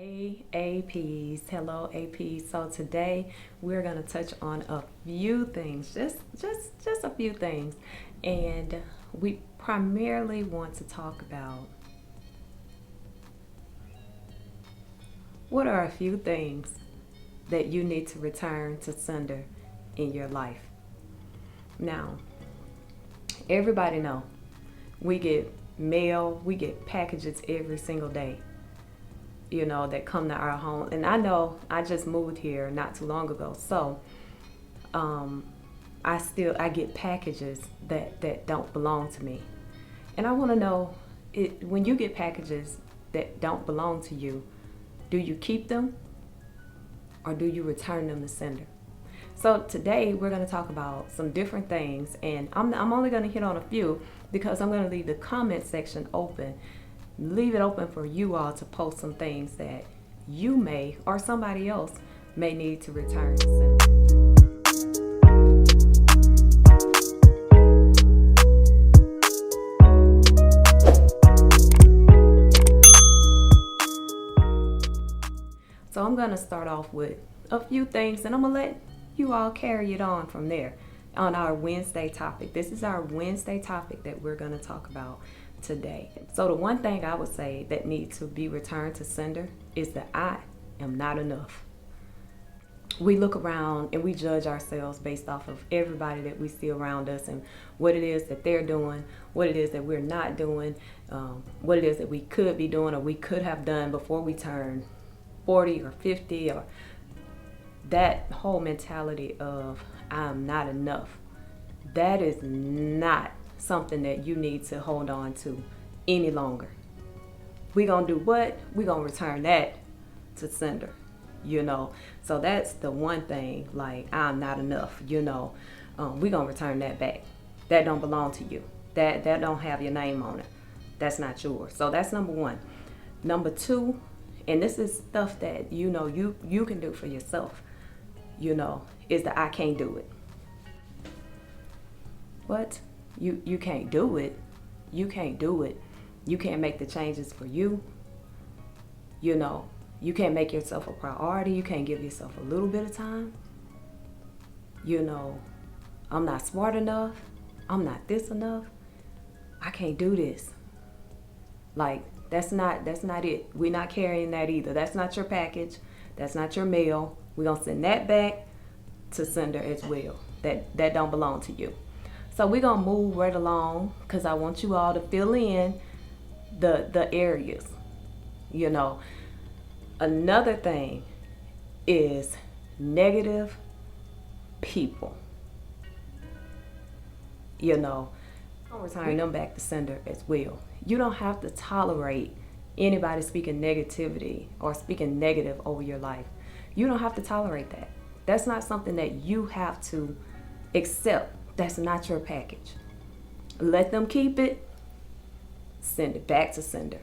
Hey APs, hello APs. So today we're gonna touch on a few things, just a few things, and we primarily want to talk about what are a few things that you need to return to sender in your life. Now, everybody know we get mail, we get packages every single day, that come to our home. And I know I just moved here not too long ago, so um, I get packages that don't belong to me, and I want to know when you get packages that don't belong to you, do you keep them or do you return them to sender? So today we're going to talk about some different things, and I'm only going to hit on a few because I'm going to leave the comment section open. Leave it open for you all to post some things that you may or somebody else may need to return to sender. So I'm going to start off with a few things, and I'm going to let you all carry it on from there on our Wednesday topic. This is our Wednesday topic that we're going to talk about today. So the one thing I would say that needs to be returned to sender is that I am not enough. We look around and we judge ourselves based off of everybody that we see around us and what it is that they're doing, what it is that we're not doing, what it is that we could be doing or we could have done before we turn 40 or 50, or that whole mentality of I'm not enough. That is not something that you need to hold on to any longer. We're going to do what? We're going to return that to sender. So that's the one thing, like I'm not enough. We're going to return that back. That don't belong to you. That don't have your name on it. That's not yours. So that's number one. Number two, and this is stuff that you can do for yourself, is that I can't do it. What? You can't do it. You can't do it. You can't make the changes for you. You can't make yourself a priority. You can't give yourself a little bit of time. I'm not smart enough. I'm not this enough. I can't do this. Like, that's not it. We're not carrying that either. That's not your package. That's not your mail. We're going to send that back to sender as well. That don't belong to you. So we're going to move right along because I want you all to fill in the areas. Another thing is negative people. I'll return them back to sender as well. You don't have to tolerate anybody speaking negativity or speaking negative over your life. You don't have to tolerate that. That's not something that you have to accept. That's not your package. Let them keep it. Send it back to sender.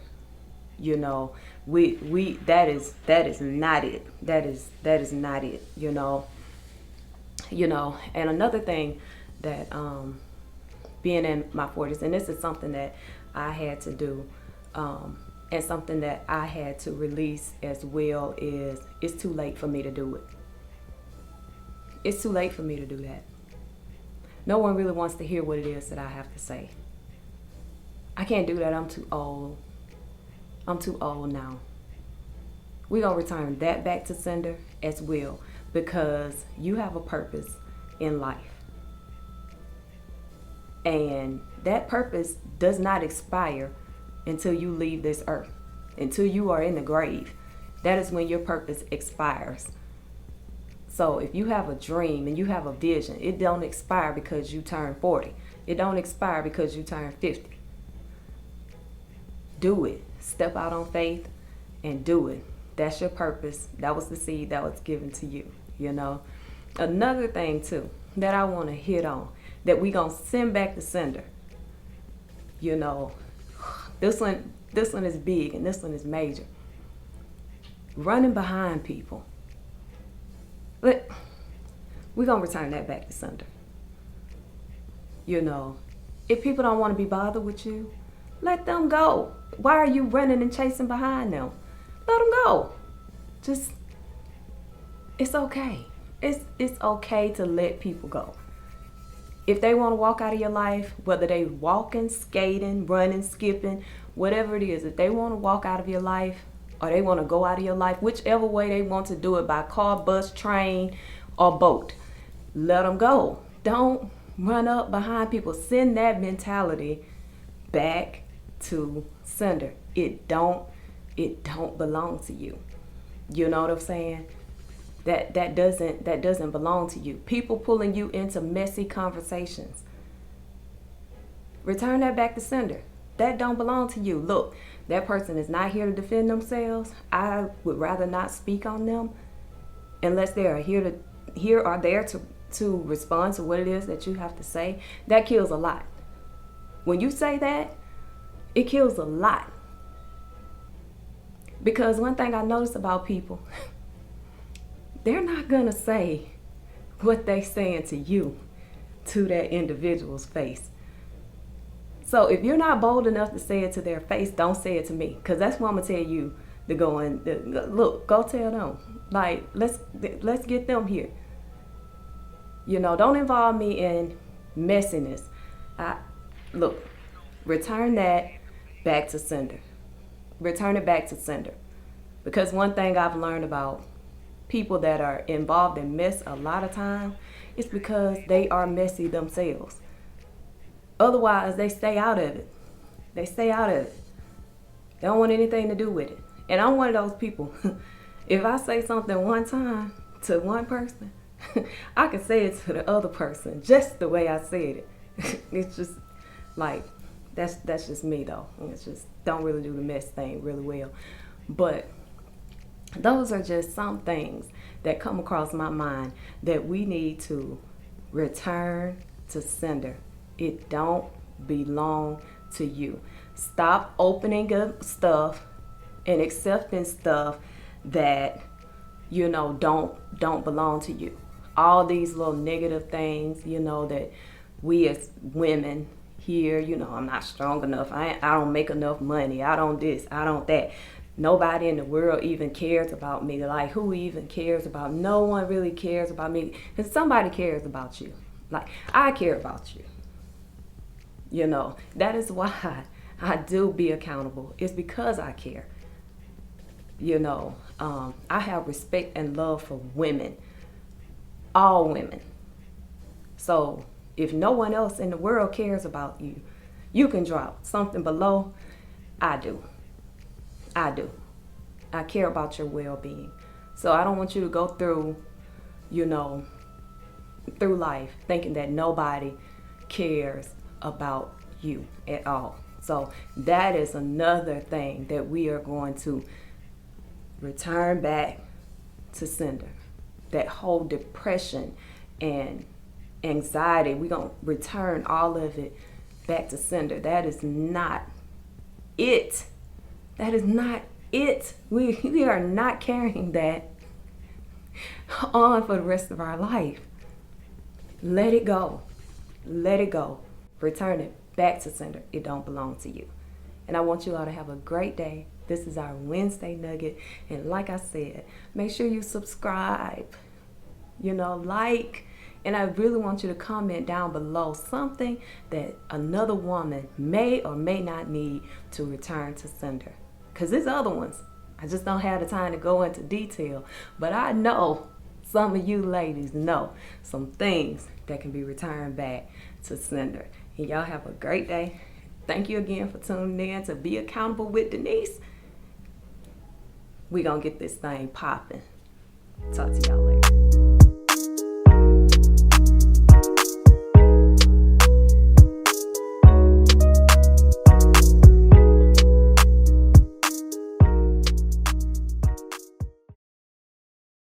We that is not it. That is not it. And another thing that being in my 40s, and this is something that I had to do, and something that I had to release as well, is it's too late for me to do it. It's too late for me to do that. No one really wants to hear what it is that I have to say. I can't do that. I'm too old. I'm too old now. We're going to return that back to sender as well, because you have a purpose in life. And that purpose does not expire until you leave this earth, until you are in the grave. That is when your purpose expires. So if you have a dream and you have a vision, it don't expire because you turn 40. It don't expire because you turn 50. Do it. Step out on faith and do it. That's your purpose. That was the seed that was given to you, Another thing too that I want to hit on, that we going to send back to sender. This one is big and this one is major. Running behind people. But we're going to return that back to sender. If people don't want to be bothered with you, let them go. Why are you running and chasing behind them? Let them go. Just, it's okay. It's okay to let people go. If they want to walk out of your life, whether they walking, skating, running, skipping, whatever it is, if they want to walk out of your life or they want to go out of your life, whichever way they want to do it, by car, bus, train, or boat, let them go. Don't run up behind people. Send that mentality back to sender. It don't belong to you. You know what I'm saying? That doesn't belong to you. People pulling you into messy conversations. Return that back to sender. That don't belong to you. Look, that person is not here to defend themselves. I would rather not speak on them unless they are here or there to respond to what it is that you have to say. That kills a lot. When you say that, it kills a lot. Because one thing I notice about people, they're not gonna say what they saying to you to that individual's face. So if you're not bold enough to say it to their face, don't say it to me, because that's what I'm gonna tell you to go and look. Go tell them. Like, let's get them here. You know, don't involve me in messiness. Look, return that back to sender. Return it back to sender. Because one thing I've learned about people that are involved in mess a lot of time is because they are messy themselves. Otherwise, they stay out of it. They stay out of it. They don't want anything to do with it. And I'm one of those people. If I say something one time to one person, I can say it to the other person just the way I said it. It's just like, that's just me though. It's just, don't really do the mess thing really well. But those are just some things that come across my mind that we need to return to sender. It don't belong to you. Stop opening up stuff and accepting stuff that, you know, don't belong to you. All these little negative things, you know, that we as women hear, you know, I'm not strong enough, I don't make enough money, I don't this, I don't that. Nobody in the world even cares about me. Like, who even cares about? No one really cares about me. And somebody cares about you. Like, I care about you. You know, that is why I do be accountable. It's because I care. You know, I have respect and love for women. All women. So if no one else in the world cares about you, you can drop something below. I do. I care about your well-being. So I don't want you to go through, you know, through life thinking that nobody cares about you at all. So that is another thing that we are going to return back to sender. That whole depression and anxiety, we're going to return all of it back to sender. That is not it. That is not it. We are not carrying that on for the rest of our life. Let it go. Let it go. Return it back to sender. It don't belong to you. And I want you all to have a great day. This is our Wednesday Nugget. And like I said, make sure you subscribe, you know, like, and I really want you to comment down below something that another woman may or may not need to return to sender. Because there's other ones. I just don't have the time to go into detail. But I know some of you ladies know some things that can be returned back to sender. And y'all have a great day. Thank you again for tuning in to Be Accountable with Denise. We gonna get this thing popping. Talk to y'all later.